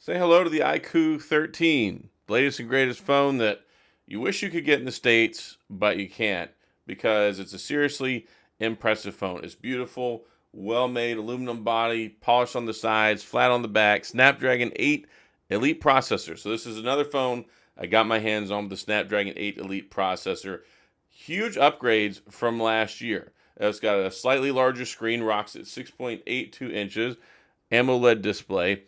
Say hello to the IQOO 13, latest and greatest phone that you wish you could get in the States, but you can't because it's a seriously impressive phone. It's beautiful, well made, aluminum body, polished on the sides, flat on the back, Snapdragon 8 Elite processor. So, this is another phone I got my hands on with the Snapdragon 8 Elite processor. Huge upgrades from last year. It's got a slightly larger screen, rocks at 6.82 inches, AMOLED display.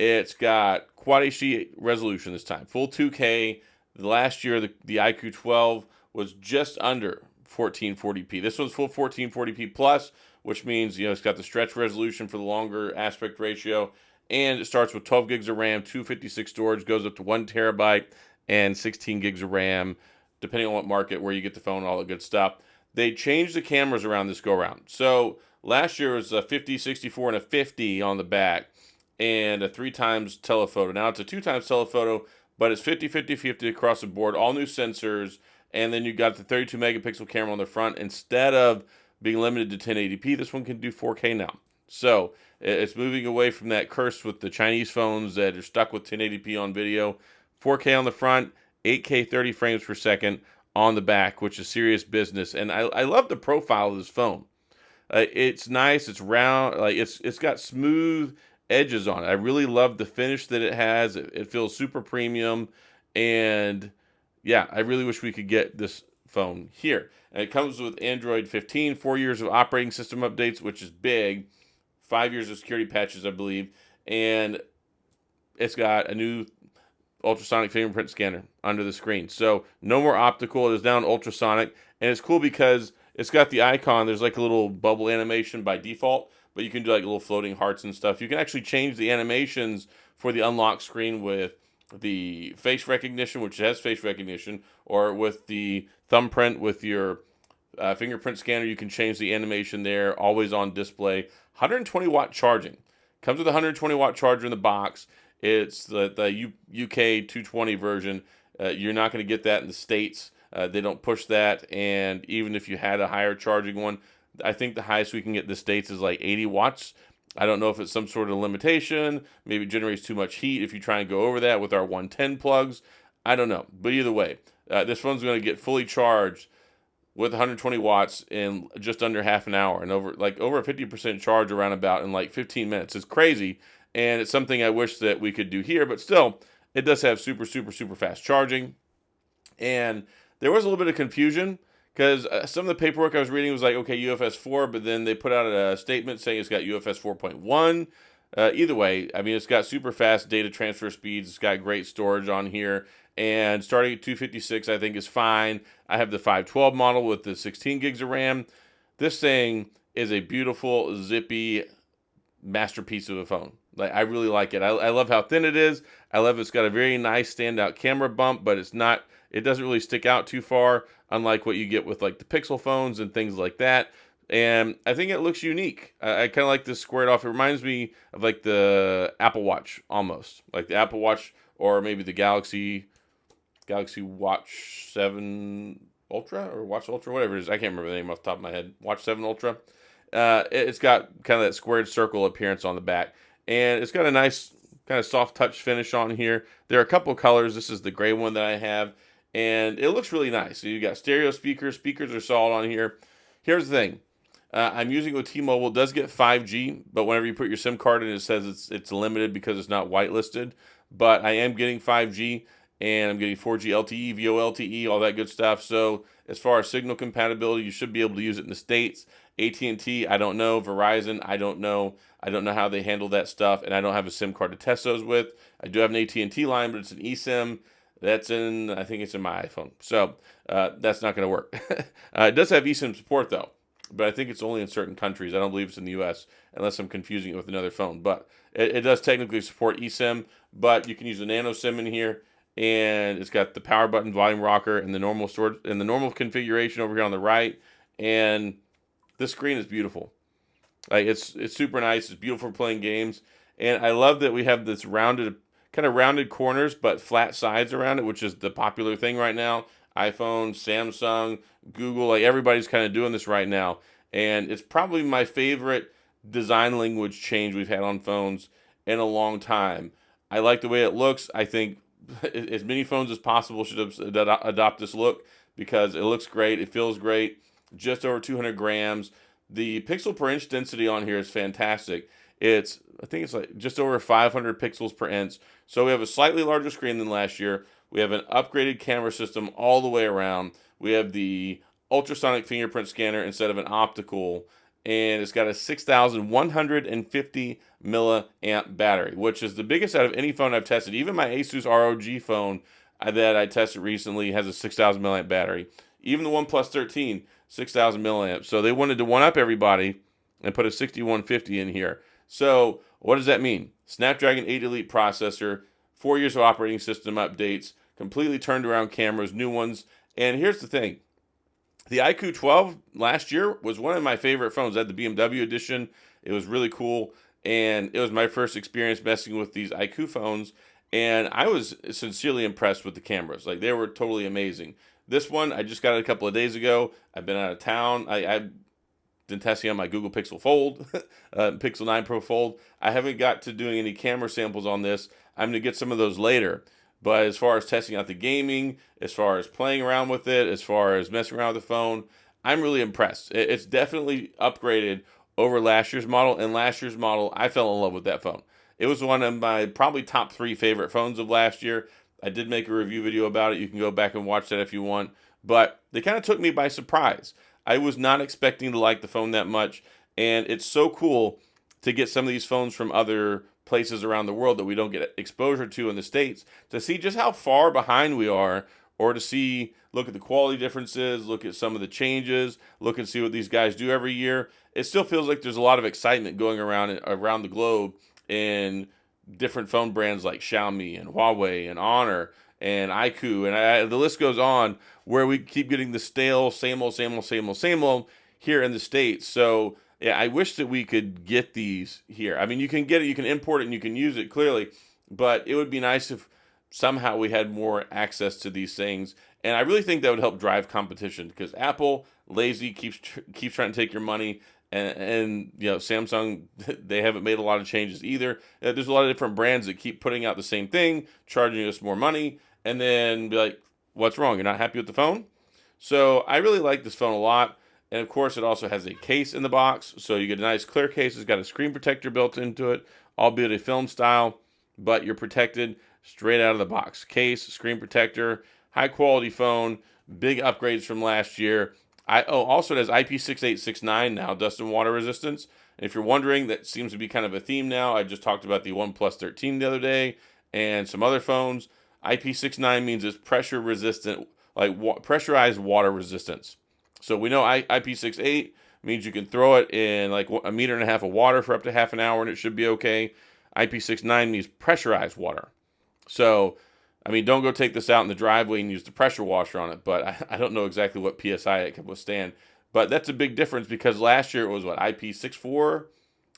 It's got Quad HD resolution this time, full 2K. The last year, the IQOO 12 was just under 1440p. This one's full 1440p plus, which means it's got the stretch resolution for the longer aspect ratio, and it starts with 12 gigs of RAM, 256 storage, goes up to 1 terabyte, and 16 gigs of RAM, depending on what market, where you get the phone, all the good stuff. They changed the cameras around this go around. So last year was a 50, 64, and a 50 on the back, and a 3 times telephoto. Now it's a 2 times telephoto, but it's 50, 50, 50 across the board, all new sensors, and then you got the 32 megapixel camera on the front. Instead of being limited to 1080p, this one can do 4K now. So it's moving away from that curse with the Chinese phones that are stuck with 1080p on video. 4K on the front, 8K 30 frames per second on the back, which is serious business. And I love the profile of this phone. It's nice, it's round, like it's got smooth edges on it. I really love the finish that it has. It feels super premium, and yeah, I really wish we could get this phone here. And it comes with Android 15, 4 years of operating system updates, which is big, 5 years of security patches, I believe, and it's got a new ultrasonic fingerprint scanner under the screen. So no more optical. It is now an ultrasonic, and it's cool because it's got the icon. There's like a little bubble animation by default, but you can do like little floating hearts and stuff. You can actually change the animations for the unlock screen with the face recognition, which has face recognition, or with the thumbprint with your fingerprint scanner. You can change the animation there, always on display. 120 watt charging. Comes with a 120 watt charger in the box. It's the UK 220 version. You're not going to get that in the States. They don't push that. And even if you had a higher charging one, I think the highest we can get in the States is like 80 watts. I don't know if it's some sort of limitation. Maybe it generates too much heat if you try and go over that with our 110 plugs. I don't know. But either way, this phone's going to get fully charged with 120 watts in just under half an hour, and over a 50% charge around about in like 15 minutes. It's crazy, and it's something I wish that we could do here, but still, it does have super, super, super fast charging. And there was a little bit of confusion because some of the paperwork I was reading was like, okay, UFS 4, but then they put out a statement saying it's got UFS 4.1. Either way, I mean, it's got super fast data transfer speeds. It's got great storage on here. And starting at 256, I think is fine. I have the 512 model with the 16 gigs of RAM. This thing is a beautiful, zippy masterpiece of a phone. Like, I really like it. I love how thin it is. I love it's got a very nice standout camera bump, but it doesn't really stick out too far, unlike what you get with like the Pixel phones and things like that. And I think it looks unique. I kind of like this squared off. It reminds me of like the Apple Watch almost, like the Apple Watch, or maybe the Galaxy Watch 7 Ultra or Watch Ultra, whatever it is. I can't remember the name off the top of my head. Watch 7 Ultra. It's got kind of that squared circle appearance on the back, and it's got a nice kind of soft touch finish on here. There are a couple of colors. This is the gray one that I have, and it looks really nice. So you got stereo speakers. Speakers are solid on here. Here's the thing. I'm using it with T-Mobile. It does get 5G, but whenever you put your SIM card in, it says it's limited because it's not whitelisted. But I am getting 5G, and I'm getting 4G LTE, VoLTE, all that good stuff. So as far as signal compatibility, you should be able to use it in the States. AT&T, I don't know. Verizon, I don't know. I don't know how they handle that stuff, and I don't have a SIM card to test those with. I do have an AT&T line, but it's an eSIM. I think it's in my iPhone. So that's not going to work. It does have eSIM support, though, but I think it's only in certain countries. I don't believe it's in the U.S., unless I'm confusing it with another phone. But it does technically support eSIM, but you can use a nano SIM in here, and it's got the power button, volume rocker, and the normal storage and the normal configuration over here on the right. And this screen is beautiful. Like it's super nice. It's beautiful for playing games, and I love that we have this rounded corners but flat sides around it, which is the popular thing right now. iPhone, Samsung, Google, like everybody's kind of doing this right now, and it's probably my favorite design language change we've had on phones in a long time. I like the way it looks. I think as many phones as possible should adopt this look because it looks great. It feels great. Just over 200 grams. The pixel per inch density on here is fantastic. I think it's like just over 500 pixels per inch. So we have a slightly larger screen than last year. We have an upgraded camera system all the way around. We have the ultrasonic fingerprint scanner instead of an optical, and it's got a 6,150 milliamp battery, which is the biggest out of any phone I've tested. Even my Asus ROG phone that I tested recently has a 6,000 milliamp battery. Even the OnePlus 13, 6,000 milliamps. So they wanted to one up everybody and put a 6150 in here. So what does that mean? Snapdragon 8 Elite processor, 4 years of operating system updates, completely turned around cameras, new ones. And here's the thing. The IQOO 12 last year was one of my favorite phones. I had the BMW edition. It was really cool. And it was my first experience messing with these IQOO phones. And I was sincerely impressed with the cameras. Like, they were totally amazing. This one, I just got it a couple of days ago. I've been out of town. I've been testing on my Google Pixel Fold, Pixel 9 Pro Fold. I haven't got to doing any camera samples on this. I'm going to get some of those later. But as far as testing out the gaming, as far as playing around with it, as far as messing around with the phone, I'm really impressed. It's definitely upgraded over last year's model. And last year's model, I fell in love with that phone. It was one of my probably top 3 favorite phones of last year. I did make a review video about it. You can go back and watch that if you want. But they kind of took me by surprise. I was not expecting to like the phone that much. And it's so cool to get some of these phones from other places around the world that we don't get exposure to in the States, to see just how far behind we are, or to see, look at the quality differences, look at some of the changes, look and see what these guys do every year. It still feels like there's a lot of excitement going around the globe in different phone brands like Xiaomi and Huawei and Honor and IQOO, and the list goes on, where we keep getting the stale, same old here in the States. So yeah, I wish that we could get these here. I mean, you can get it, you can import it, and you can use it clearly, but it would be nice if somehow we had more access to these things. And I really think that would help drive competition, because Apple, lazy, keeps trying to take your money, and you know, Samsung, they haven't made a lot of changes either. There's a lot of different brands that keep putting out the same thing, charging us more money, and then be like, what's wrong? You're not happy with the phone? So I really like this phone a lot. And of course, it also has a case in the box, so you get a nice clear case. It's got a screen protector built into it, albeit a film style, but you're protected straight out of the box. Case, screen protector, high quality phone, big upgrades from last year. Also it has IP6869 now, dust and water resistance. And if you're wondering, that seems to be kind of a theme now. I just talked about the OnePlus 13 the other day and some other phones. IP69 means it's pressure resistant, like pressurized water resistance. So we know IP68 means you can throw it in like 1.5 meters of water for up to half an hour and it should be okay. IP69 means pressurized water. So, I mean, don't go take this out in the driveway and use the pressure washer on it, but I don't know exactly what PSI it can withstand. But that's a big difference, because last year it was what, IP64,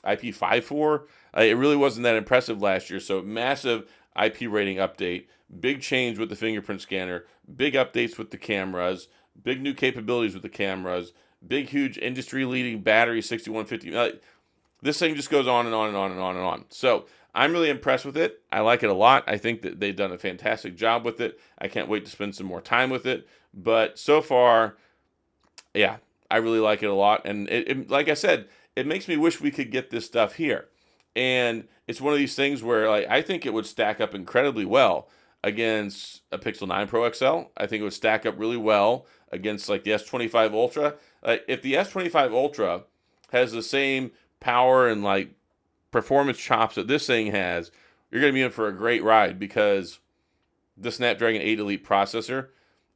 IP54? It really wasn't that impressive last year. So massive IP rating update, big change with the fingerprint scanner, big updates with the cameras, big new capabilities with the cameras, big, huge industry-leading battery, 6150. This thing just goes on and on and on and on and on. So I'm really impressed with it. I like it a lot. I think that they've done a fantastic job with it. I can't wait to spend some more time with it. But so far, yeah, I really like it a lot. And it like I said, it makes me wish we could get this stuff here. And it's one of these things where, like, I think it would stack up incredibly well against a Pixel 9 Pro XL. I think it would stack up really well against like the S25 Ultra. If the S25 Ultra has the same power and like performance chops that this thing has, you're going to be in for a great ride, because the Snapdragon 8 Elite processor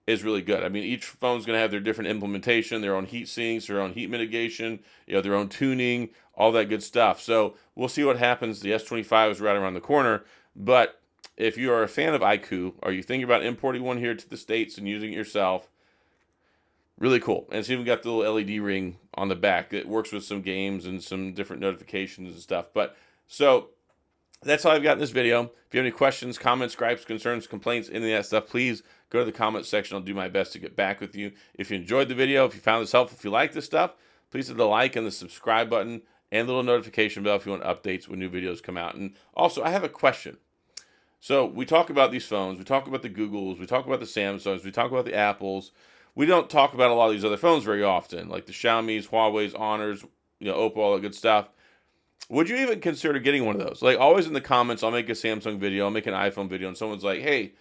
is really good. I mean, each phone's going to have their different implementation, their own heat sinks, their own heat mitigation, you know, their own tuning, all that good stuff. So we'll see what happens. The S25 is right around the corner, but if you are a fan of IQOO, or you think about importing one here to the States and using it yourself, really cool. And it's even got the little LED ring on the back that works with some games and some different notifications and stuff. But so that's all I've got in this video. If you have any questions, comments, gripes, concerns, complaints, any of that stuff, please go to the comment section. I'll do my best to get back with you. If you enjoyed the video, if you found this helpful, if you like this stuff, please hit the like and the subscribe button and the little notification bell if you want updates when new videos come out. And also, I have a question. So we talk about these phones, we talk about the Googles, we talk about the Samsungs, we talk about the Apples. We don't talk about a lot of these other phones very often, like the Xiaomi's, Huawei's, Honors, Oppo, all that good stuff. Would you even consider getting one of those? Like, always in the comments, I'll make a Samsung video, I'll make an iPhone video, and someone's like, hey,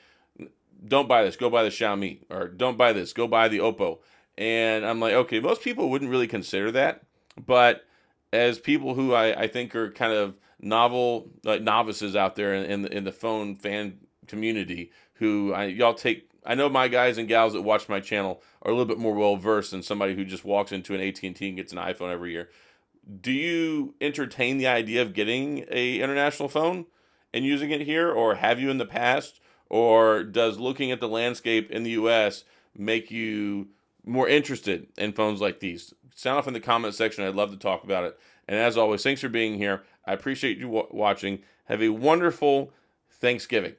don't buy this, go buy the Xiaomi, or don't buy this, go buy the Oppo. And I'm like, okay, most people wouldn't really consider that, but as people who I think are kind of novices out there in the phone fan community, who I know my guys and gals that watch my channel are a little bit more well versed than somebody who just walks into an AT&T and gets an iPhone every year. Do you entertain the idea of getting a international phone and using it here, or have you in the past? Or does looking at the landscape in the U.S. make you more interested in phones like these? Sound off in the comment section. I'd love to talk about it. And as always, thanks for being here. I appreciate you watching. Have a wonderful Thanksgiving.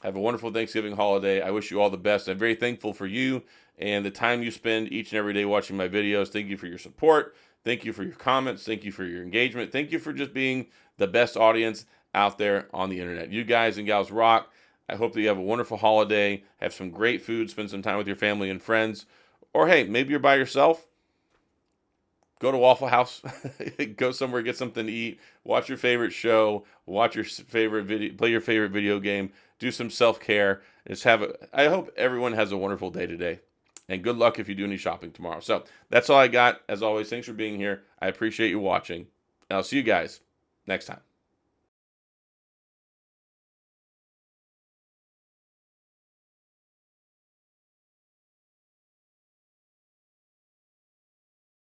Have a wonderful Thanksgiving holiday. I wish you all the best. I'm very thankful for you and the time you spend each and every day watching my videos. Thank you for your support. Thank you for your comments. Thank you for your engagement. Thank you for just being the best audience out there on the internet. You guys and gals rock. I hope that you have a wonderful holiday, have some great food, spend some time with your family and friends. Or hey, maybe you're by yourself. Go to Waffle House, go somewhere, get something to eat, watch your favorite show, watch your favorite video, play your favorite video game, do some self-care. I hope everyone has a wonderful day today. And good luck if you do any shopping tomorrow. So that's all I got. As always, thanks for being here. I appreciate you watching. And I'll see you guys next time.